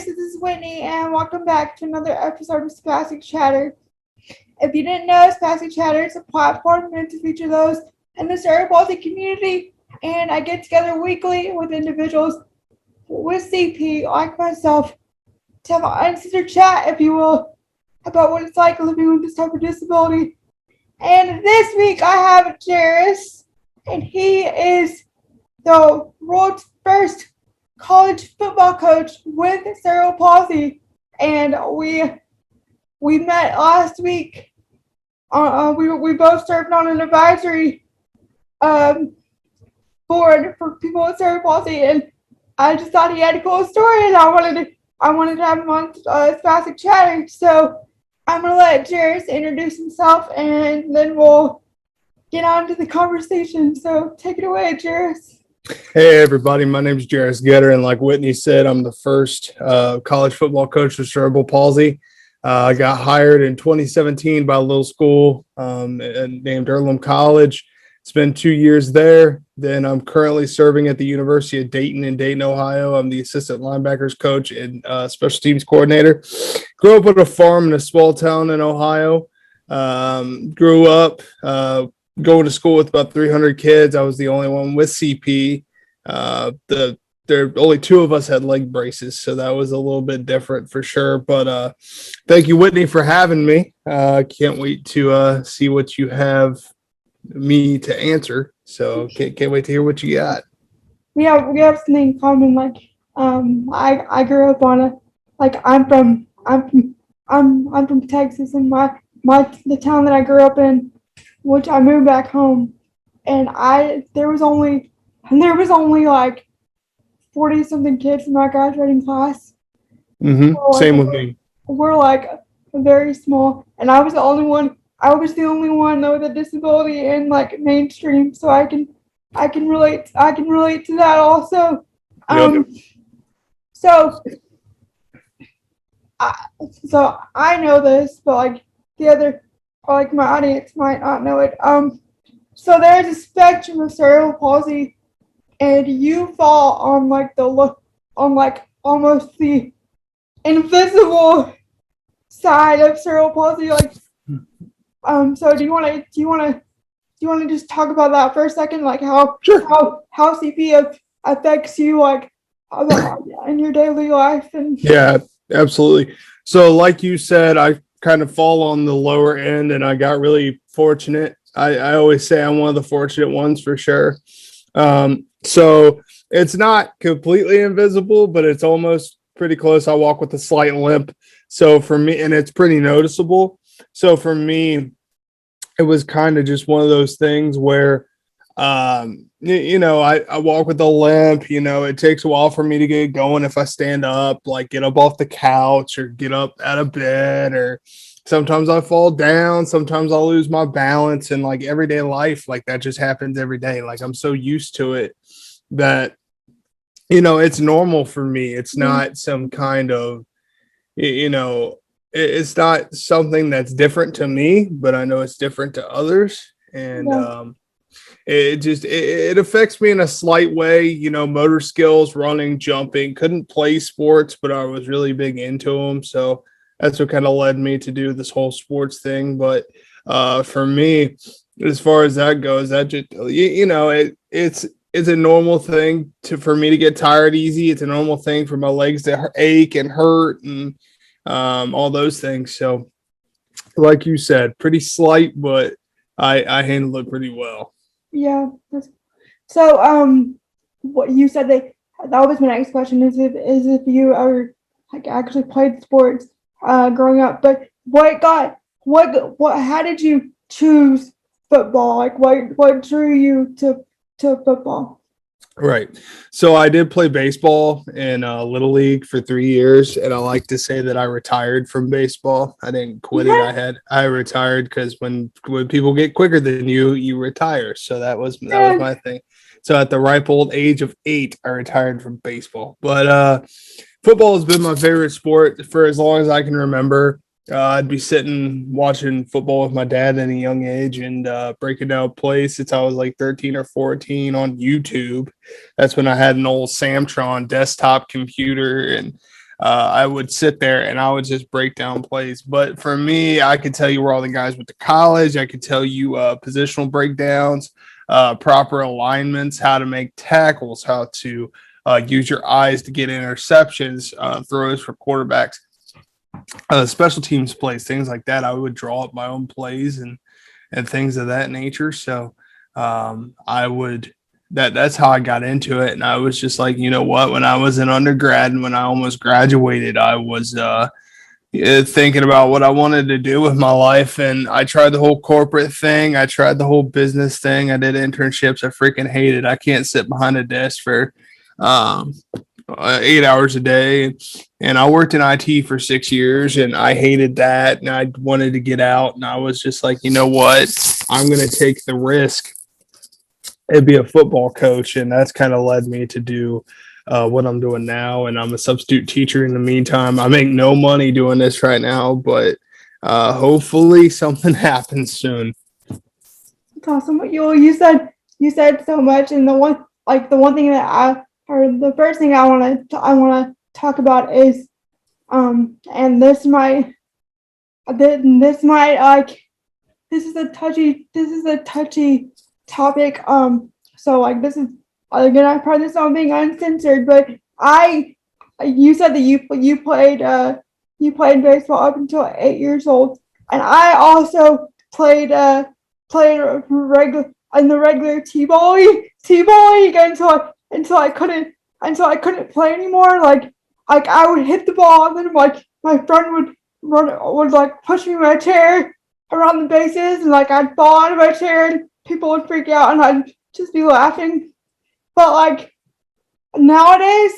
guys, this is Whitney, and welcome back to another episode of Spastic Chatter. If you didn't know, Spastic Chatter is a platform meant to feature those in the Cerebral Palsy community, and I get together weekly with individuals with CP, like myself, to have an uncensored chat, if you will, about what it's like living with this type of disability. And this week I have Jerris, and he is the world's first college football coach with Cerebral Palsy, and we met last week. We both served on an advisory board for people with Cerebral Palsy, and I just thought he had a cool story, and I wanted to have him on Spastic Chatter. So I'm gonna let Jerris introduce himself, and then we'll get on to the conversation. So take it away, Jerris. Hey everybody, my name is Jerris Getter, and like Whitney said, I'm the first college football coach with Cerebral Palsy. I got hired in 2017 by a little school named Limp College. Spent 2 years there. Then I'm currently serving at the University of Dayton in Dayton, Ohio. I'm the assistant linebackers coach and special teams coordinator. Grew up on a farm in a small town in Ohio. Grew up going to school with about 300 kids. I was the only one with CP. There only two of us had leg braces, so that was a little bit different for sure. But thank you, Whitney, for having me. Can't wait to see what you have me to answer. So can't wait to hear what you got. We have something in common. Like I grew up on I'm from Texas, and the town that I grew up in, which I moved back home, and there was only like 40 something kids in my graduating class. Mm-hmm. So, Same with me. We're like very small, and I was the only one though with a disability in like mainstream, so I can relate to that also. Yep. So I know this, but like the other, or like my audience might not know it. So there's a spectrum of cerebral palsy, and you fall on almost the invisible side of cerebral palsy. So do you want to just talk about that for a second, like how CP affects you in your daily life? And yeah, absolutely. So like you said, I kind of fall on the lower end, and I got really fortunate. I always say I'm one of the fortunate ones for sure. So it's not completely invisible, but it's almost pretty close. I walk with a slight limp. So for me, and it's pretty noticeable. So for me, it was kind of just one of those things where, I walk with a limp. It takes a while for me to get going. If I stand up, like get up off the couch or get up out of bed, or sometimes I fall down. Sometimes I'll lose my balance, and like everyday life, like that just happens every day. Like I'm so used to it that, it's normal for me. It's not some kind of, it's not something that's different to me, but I know it's different to others. And it affects me in a slight way, motor skills, running, jumping. Couldn't play sports, but I was really big into them. So that's what kind of led me to do this whole sports thing. But for me, as far as that goes, that just, it's a normal thing for me to get tired easy. It's a normal thing for my legs to ache and hurt and all those things. So like you said, pretty slight, but I handle it pretty well. Yeah. So what you said, that was my next question, is if you ever like actually played sports growing up. But how did you choose football? Like what drew you to football? Right. So I did play baseball in Little League for 3 years, and I like to say that I retired from baseball. I didn't quit it. I retired because when people get quicker than you retire. So that was my thing. So at the ripe old age of 8, I retired from baseball. But football has been my favorite sport for as long as I can remember. I'd be sitting watching football with my dad at a young age and breaking down plays since I was like 13 or 14 on YouTube. That's when I had an old Samtron desktop computer, and I would sit there and I would just break down plays. But for me, I could tell you where all the guys went to college. I could tell you positional breakdowns, proper alignments, how to make tackles, how to use your eyes to get interceptions, throws for quarterbacks, special teams plays, things like that. I would draw up my own plays and things of that nature. So I would that's how I got into it. And I was just like, you know what, when I was an undergrad and when I almost graduated, I was thinking about what I wanted to do with my life. And I tried the whole corporate thing. I tried the whole business thing. I did internships. I freaking hated it. I can't sit behind a desk for 8 hours a day. And I worked in IT for 6 years and I hated that. And I wanted to get out. And I was just like, you know what, I'm going to take the risk and be a football coach. And that's kind of led me to do what I'm doing now. And I'm a substitute teacher in the meantime. I make no money doing this right now, but hopefully something happens soon. It's awesome. You said so much, and the one thing that the first thing I want to talk about is and this is a touchy topic. So like this is again, I probably this on being uncensored, but you said that you played baseball up until 8 years old, and I also played regular in the regular t-ball league until I couldn't play anymore. Like I would hit the ball, and then like my friend would like push me in my chair around the bases, and like I'd fall out of my chair, and people would freak out, and I'd just be laughing. But like nowadays,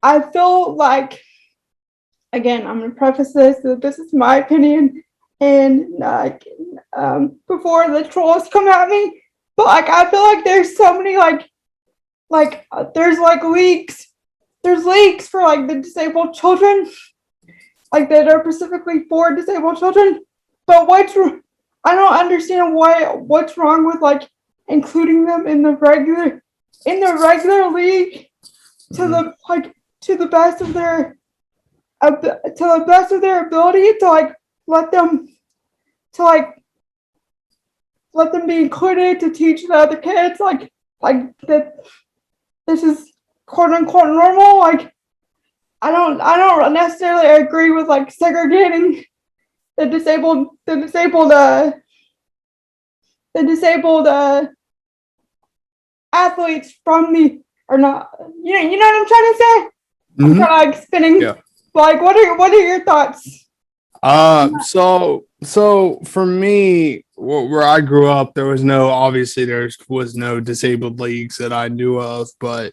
I feel like, again, I'm gonna preface this that this is my opinion, and before the trolls come at me, but like I feel like there's so many there's leagues for like the disabled children, like that are specifically for disabled children. But I don't understand what's wrong with like including them in the regular league to the best of their ability to like let them be included, to teach the other kids like that this is quote unquote normal. Like I don't necessarily agree with like segregating the disabled athletes from the or not. You know what I'm trying to say? Mm-hmm. I'm kind of like spinning. Yeah. Like what are your thoughts? So for me, where I grew up, there was no disabled leagues that I knew of, but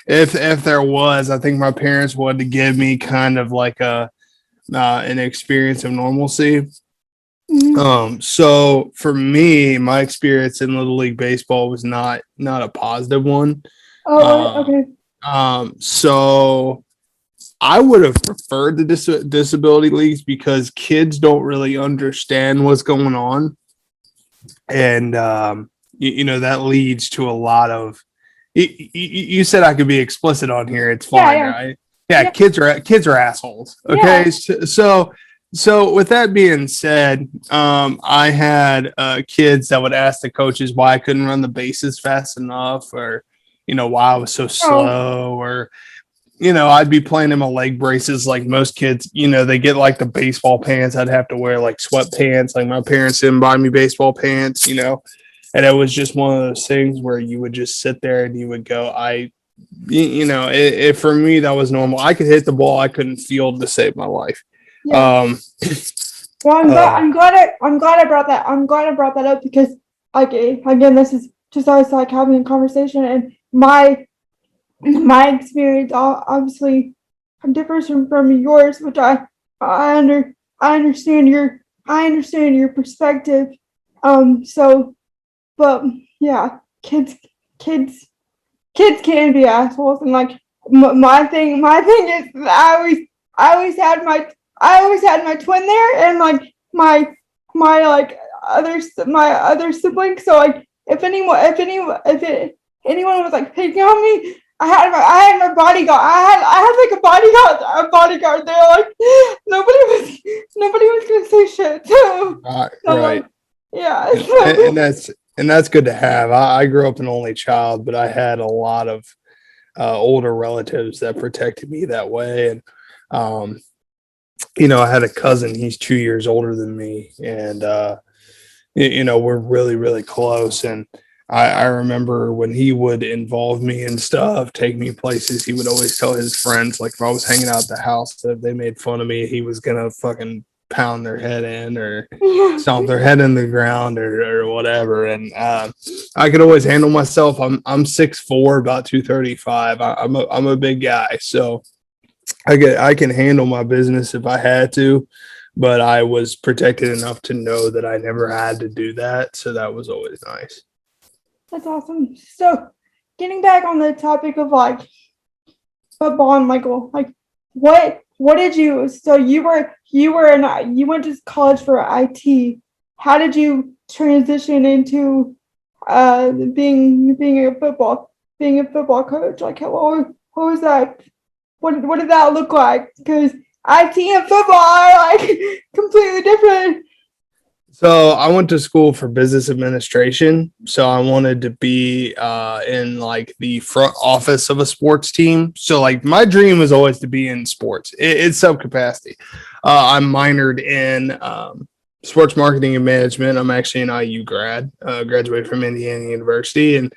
if there was, I think my parents wanted to give me kind of like an experience of normalcy. Mm-hmm. So for me, my experience in Little League baseball was not a positive one. Oh, okay. So I would have preferred the disability leagues because kids don't really understand what's going on. And, that leads to a lot of, you said I could be explicit on here. It's fine, yeah. Right? Yeah. Kids are assholes. Okay. Yeah. So with that being said, I had kids that would ask the coaches why I couldn't run the bases fast enough, or, why I was so slow, or, I'd be playing in my leg braces like most kids. They get like the baseball pants. I'd have to wear like sweatpants. Like my parents didn't buy me baseball pants, and it was just one of those things where you would just sit there and you would go, for me, that was normal. I could hit the ball. I couldn't field to save my life. Yeah. Well, I'm glad I brought that. I'm glad I brought that up because, like, again, this is just us like having a conversation, and my experience obviously differs from yours, which I understand your perspective. So, but yeah, kids can be assholes, and like my thing is I always had my twin there, and like my other siblings. So like if anyone was like picking on me, I had my bodyguard. I had like a bodyguard there. Like nobody was gonna say shit. So I'm Right. like, yeah. And that's good to have. I grew up an only child, but I had a lot of older relatives that protected me that way. And I had a cousin. He's 2 years older than me, and we're really really close. And I remember when he would involve me in stuff, take me places, he would always tell his friends, like if I was hanging out at the house, that if they made fun of me, he was gonna fucking pound their head in or Yeah. stomp their head in the ground or whatever. And I could always handle myself. I'm 6'4", about 235. I'm a big guy, so I can handle my business if I had to. But I was protected enough to know that I never had to do that, so that was always nice. That's awesome. So, getting back on the topic of like football and Michael, like what did you? So you went to college for IT. How did you transition into being a football coach? Like what was that? What did that look like? Because IT and football are like completely different. So I went to school for business administration. So I wanted to be in like the front office of a sports team. So like my dream was always to be in sports. It's sub capacity. I'm minored in sports marketing and management. I'm actually an IU grad, graduated from Indiana University. And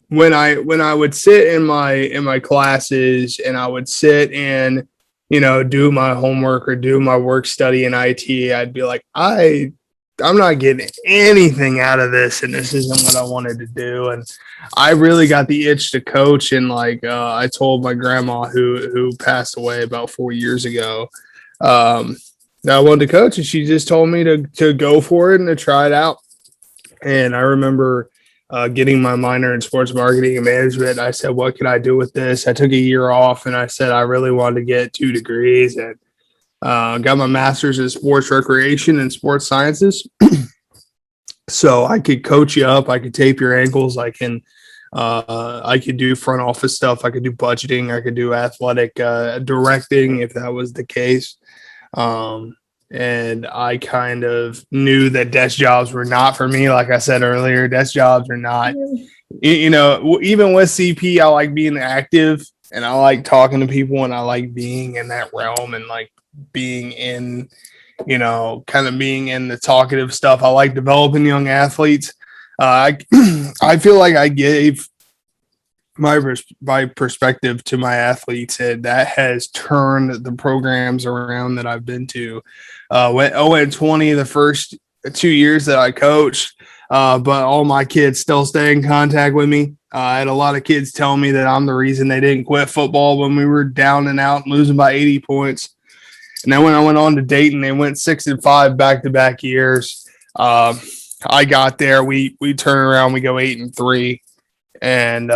when I would sit in my classes and I would sit and do my homework or do my work study in IT, I'd be like, I'm not getting anything out of this, and this isn't what I wanted to do. And I really got the itch to coach. And like I told my grandma who passed away about 4 years ago, that I wanted to coach, and she just told me to go for it and to try it out. And I remember getting my minor in sports marketing and management. I said, what can I do with this? I took a year off, and I said I really wanted to get 2 degrees, and got my master's in sports recreation and sports sciences. So I could coach you up. I could tape your ankles. I could do front office stuff. I could do budgeting. I could do athletic directing if that was the case. And I kind of knew that desk jobs were not for me. Like I said earlier, desk jobs are not, even with CP, I like being active and I like talking to people and I like being in that realm and like being in, kind of being in the talkative stuff. I like developing young athletes. I feel like I gave my perspective to my athletes, and that has turned the programs around that I've been to. Went 0-20 the first 2 years that I coached, but all my kids still stay in contact with me. I had a lot of kids tell me that I'm the reason they didn't quit football when we were down and out and losing by 80 points. And then when I went on to Dayton, they went 6-5 back-to-back years. I got there, we turn around, we go 8-3, and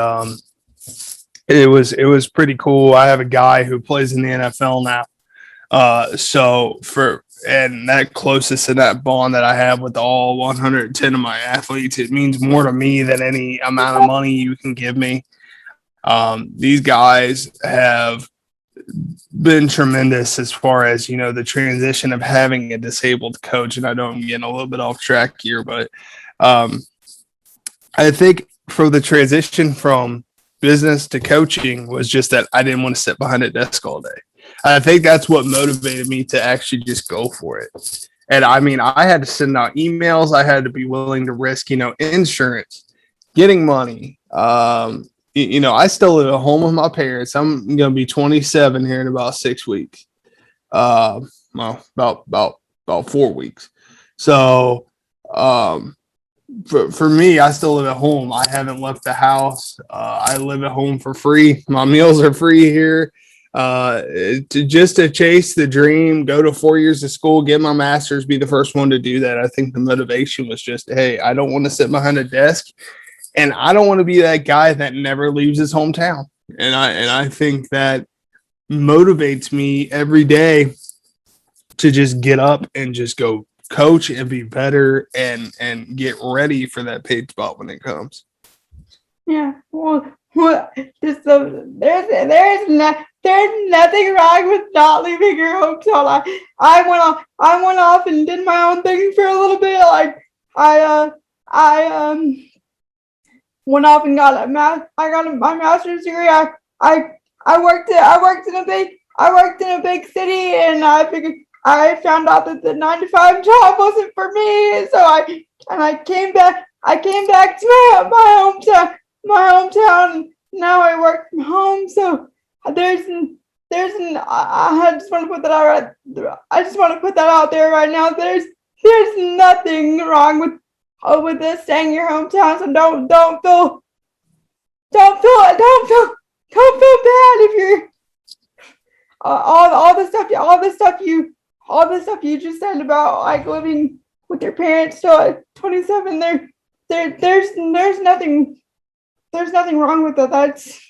it was pretty cool. I have a guy who plays in the NFL now. And that closest to that bond that I have with all 110 of my athletes, it means more to me than any amount of money you can give me. These guys have been tremendous as far as, the transition of having a disabled coach. And I know I'm getting a little bit off track here, but I think for the transition from business to coaching was just that I didn't want to sit behind a desk all day. I think that's what motivated me to actually just go for it. And I mean, I had to send out emails. I had to be willing to risk, insurance, getting money. I still live at home with my parents. I'm going to be 27 here in about 6 weeks. Well, about 4 weeks. So, for me, I still live at home. I haven't left the house. I live at home for free. My meals are free here. To chase the dream, go to 4 years of school, get my master's, be the first one to do that. I think the motivation was just, hey, I don't want to sit behind a desk, and I don't want to be that guy that never leaves his hometown. And I think that motivates me every day to just get up and just go coach and be better and get ready for that paid spot when it comes. Yeah. Well, just there's nothing wrong with not leaving your hometown. I went off and did my own thing for a little bit. Like I went off and got my master's degree. I worked in a big city, and I found out that the 9 to 5 job wasn't for me. So I came back. I came back to my hometown. And now I work from home. So I just want to put that out. I just want to put that out there right now. There's nothing wrong with this staying in your hometown. So don't feel bad if you're all the stuff you just said about like living with your parents till at 27. There's nothing wrong with that. That's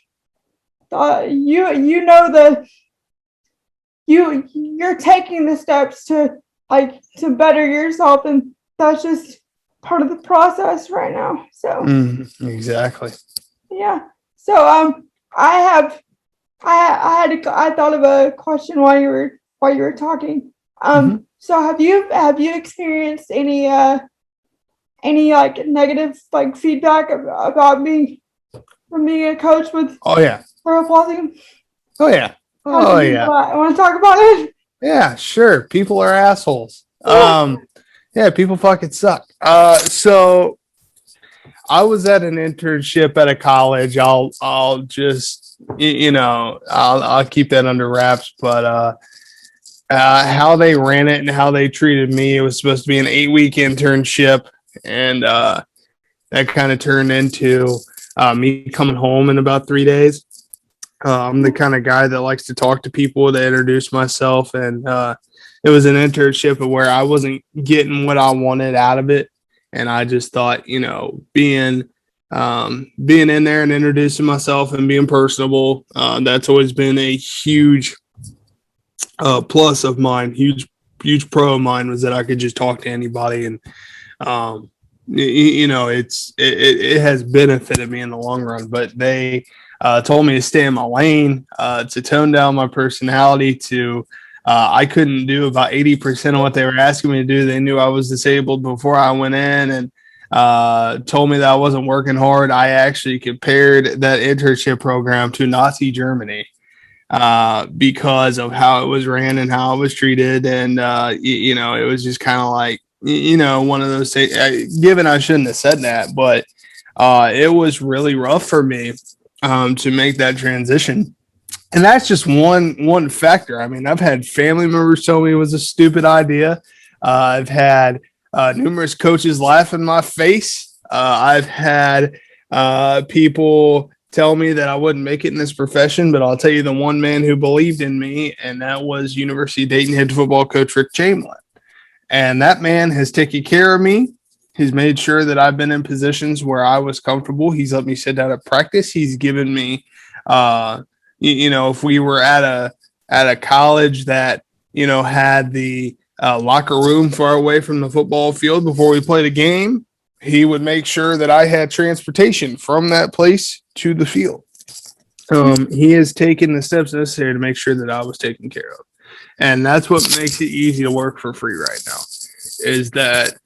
you're taking the steps to better yourself, and that's just part of the process right now. So exactly. yeah. So I thought of a question while you were talking. So have you experienced any like negative like feedback about me from being a coach with cerebral palsy? Oh yeah. I want to talk about it. Yeah, sure. People are assholes. Yeah, people fucking suck. So I was at an internship at a college. I'll just I'll keep that under wraps, but how they ran it and how they treated me, it was supposed to be an 8-week internship, and that kind of turned into me coming home in about 3 days. I'm the kind of guy that likes to talk to people, to introduce myself, and it was an internship where I wasn't getting what I wanted out of it, and I just thought, being in there and introducing myself and being personable, that's always been a huge plus of mine. Huge pro of mine was that I could just talk to anybody, and it has benefited me in the long run. But they told me to stay in my lane, to tone down my personality, to I couldn't do about 80% of what they were asking me to do. They knew I was disabled before I went in, and told me that I wasn't working hard. I actually compared that internship program to Nazi Germany because of how it was ran and how it was treated. And, it was just kind of like, one of those things, given I shouldn't have said that, but it was really rough for me to make that transition. And that's just one factor. I mean, I've had family members tell me it was a stupid idea. I've had numerous coaches laugh in my face. I've had people tell me that I wouldn't make it in this profession, but I'll tell you the one man who believed in me, and that was University of Dayton head football coach Rick Chamberlain. And that man has taken care of me. He's made sure that I've been in positions where I was comfortable. He's let me sit down at practice. He's given me, if we were at a college that, had the locker room far away from the football field before we played a game, he would make sure that I had transportation from that place to the field. He has taken the steps necessary to make sure that I was taken care of. And that's what makes it easy to work for free right now, is that,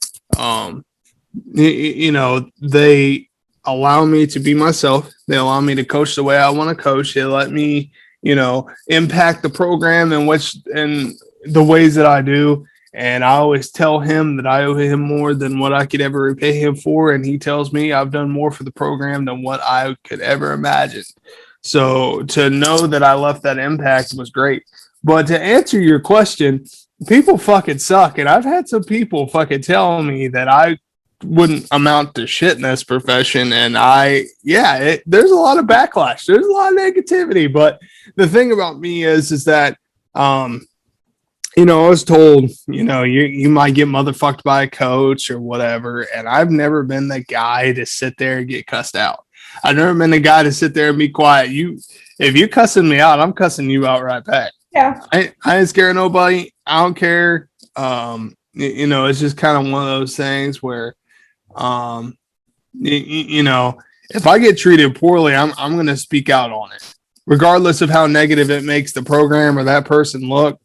they allow me to be myself. They allow me to coach the way I want to coach. They let me, impact the program and the ways that I do. And I always tell him that I owe him more than what I could ever repay him for. And he tells me I've done more for the program than what I could ever imagine. So to know that I left that impact was great. But to answer your question, people fucking suck. And I've had some people fucking tell me that I wouldn't amount to shit in this profession. And there's a lot of backlash. There's a lot of negativity. But the thing about me is that, I was told, you might get motherfucked by a coach or whatever. And I've never been the guy to sit there and get cussed out. I've never been the guy to sit there and be quiet. If you cussing me out, I'm cussing you out right back. Yeah. I ain't scared of nobody. I don't care. It's just kind of one of those things where, if I get treated poorly, I'm going to speak out on it, regardless of how negative it makes the program or that person look.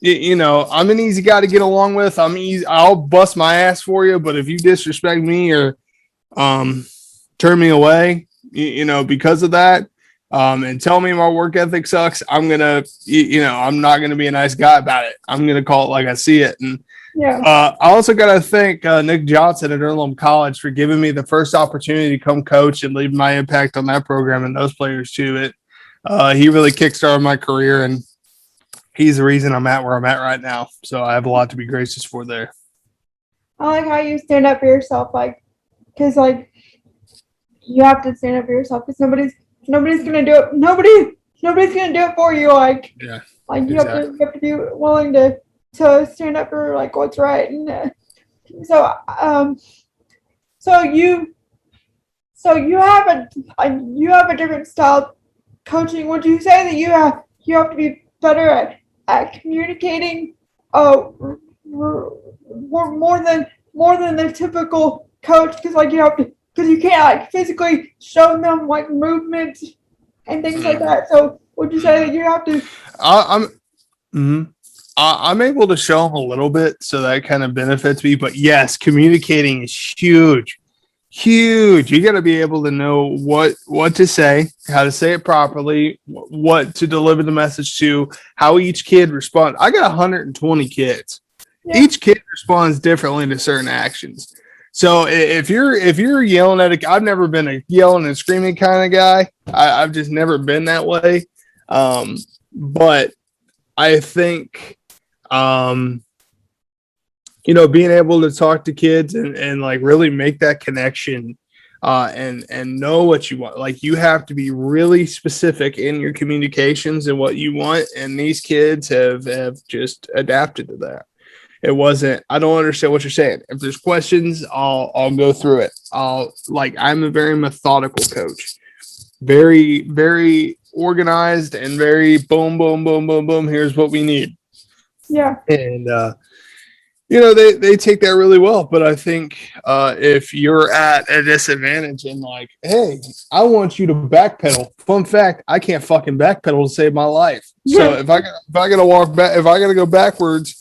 You know, I'm an easy guy to get along with. I'm easy. I'll bust my ass for you, but if you disrespect me or turn me away, you know, because of that, and tell me my work ethic sucks, I'm gonna, you know, I'm not gonna be a nice guy about it. I'm gonna call it like I see it. And I also gotta thank Nick Johnson at Earlham College for giving me the first opportunity to come coach and leave my impact on that program and those players too. He really kickstarted my career, and he's the reason I'm at where I'm at right now. So I have a lot to be gracious for there. I like how you stand up for yourself, like, because like you have to stand up for yourself because nobody's gonna do it. Nobody's gonna do it for you. Like, yeah, like exactly. you have to be willing to stand up for like what's right. And so you have a different style of coaching. Would you say that you have to be better at communicating more than the typical coach, because like you have to, because you can't like physically show them like movement and things like that. So would you say that you have to? I'm able to show them a little bit, so that kind of benefits me. But yes, communicating is huge. You got to be able to know what to say, how to say it properly, what to deliver the message to, how each kid responds. I got 120 kids. Yeah. Each kid responds differently to certain actions. So if you're yelling at I've never been a yelling and screaming kind of guy. I've just never been that way. But I think, you know, being able to talk to kids and like really make that connection and know what you want. Like, you have to be really specific in your communications and what you want. And these kids have just adapted to that. It wasn't, I don't understand what you're saying. If there's questions, I'll go through it. I'm a very methodical coach, very, very organized and very boom, boom, boom, boom, boom. Here's what we need. Yeah. And, you know, they take that really well. But I think if you're at a disadvantage and like, hey, I want you to backpedal. Fun fact, I can't fucking backpedal to save my life. So if I gotta walk back, if I gotta go backwards,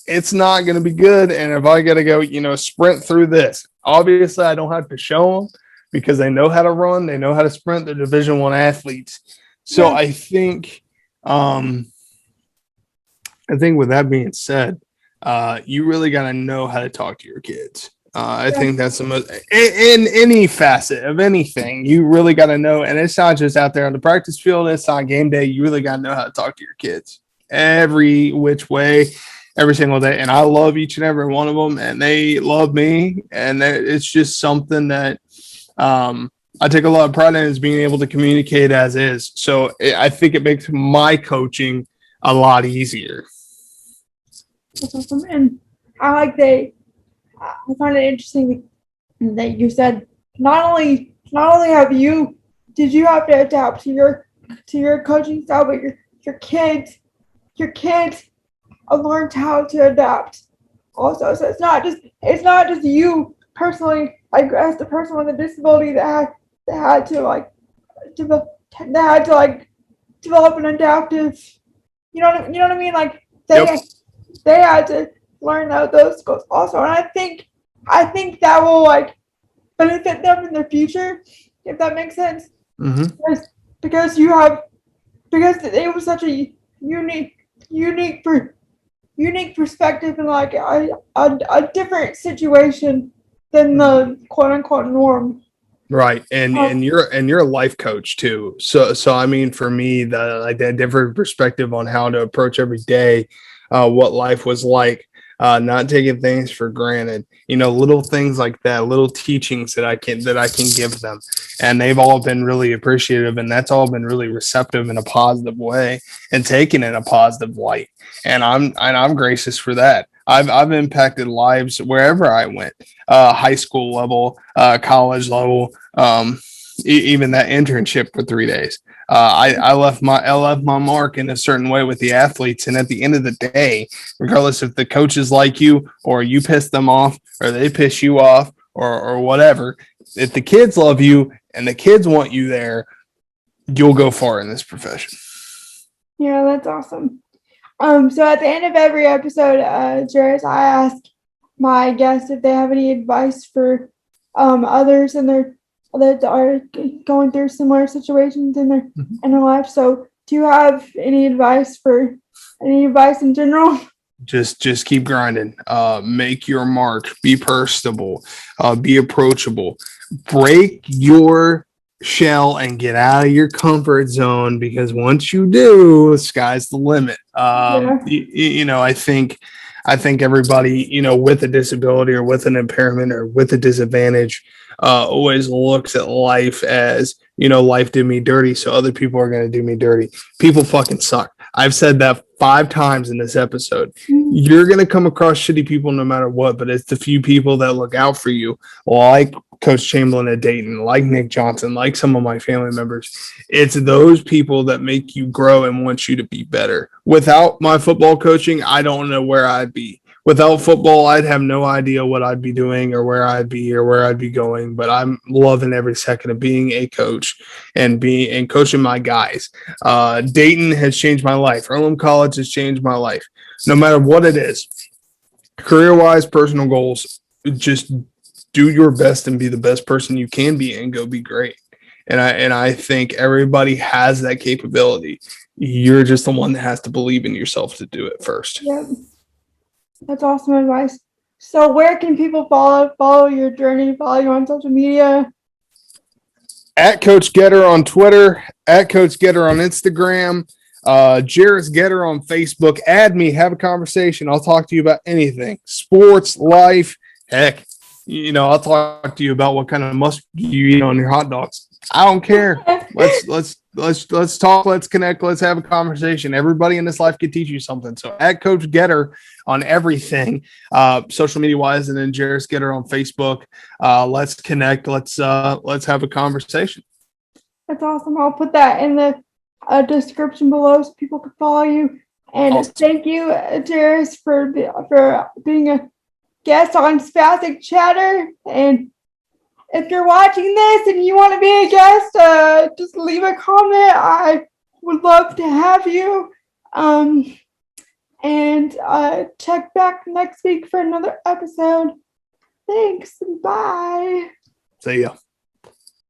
it's not going to be good. And if I got to go, you know, sprint through this, obviously I don't have to show them because they know how to run. They know how to sprint. They're Division I athletes. So I think with that being said, you really got to know how to talk to your kids. I think that's the most, in any facet of anything, you really got to know. And it's not just out there on the practice field. It's on game day. You really got to know how to talk to your kids every which way, every single day. And I love each and every one of them, and they love me. And it's just something that I take a lot of pride in, is being able to communicate as is. So I think it makes my coaching a lot easier. That's awesome. And I find it interesting that you said not only did you have to adapt to your coaching style, but your kids learned how to adapt also. So it's not just you personally, like as the person with a disability that had to develop an adaptive, you know what I mean? Like they had to learn those skills also. And I think that will like benefit them in the future, if that makes sense. Mm-hmm. Because it was such a unique perspective and like a different situation than the quote unquote norm. Right. And you're a life coach too. So I mean, for me, that different perspective on how to approach every day, what life was like, not taking things for granted, you know, little things like that, little teachings that I can give them. And they've all been really appreciative, and that's all been really receptive in a positive way and taken in a positive light. And I'm gracious for that. I've impacted lives wherever I went, high school level, college level, even that internship for 3 days. I left my mark in a certain way with the athletes. And at the end of the day, regardless if the coaches like you or you piss them off or they piss you off or whatever, if the kids love you and the kids want you there, you'll go far in this profession. Yeah, that's awesome. So at the end of every episode, Jerris, I ask my guests if they have any advice for others that are going through similar situations in their life. So do you have any advice in general? Just keep grinding. Make your mark. Be personable. Be approachable. Break your shell and get out of your comfort zone, because once you do, the sky's the limit. I think everybody, with a disability or with an impairment or with a disadvantage, always looks at life as, life did me dirty, so other people are going to do me dirty. People fucking suck. I've said that 5 times in this episode. You're going to come across shitty people no matter what, but it's the few people that look out for you, like Coach Chamberlain at Dayton, like Nick Johnson, like some of my family members. It's those people that make you grow and want you to be better. Without my football coaching, I don't know where I'd be. Without football, I'd have no idea what I'd be doing or where I'd be going. But I'm loving every second of being a coach and coaching my guys. Dayton has changed my life. Earlham College has changed my life. No matter what it is, career-wise, personal goals, just do your best and be the best person you can be and go be great. And I think everybody has that capability. You're just the one that has to believe in yourself to do it first. Yep. That's awesome advice. So where can people follow your journey, follow you on social media? At Coach Getter on Twitter, at Coach Getter on Instagram, Jerris Getter on Facebook. Add me, have a conversation. I'll talk to you about anything. Sports, life, heck. I'll talk to you about what kind of mustard you eat on your hot dogs. I don't care. Let's talk. Let's connect. Let's have a conversation. Everybody in this life can teach you something. So at Coach Getter on everything, social media wise, and then Jerris Getter on Facebook. Let's connect. Let's have a conversation. That's awesome. I'll put that in the description below so people can follow you. And awesome. Thank you, Jerris, for being a guest on Spastic Chatter. And if you're watching this and you want to be a guest, just leave a comment. I would love to have you. And check back next week for another episode. Thanks. Bye. See ya.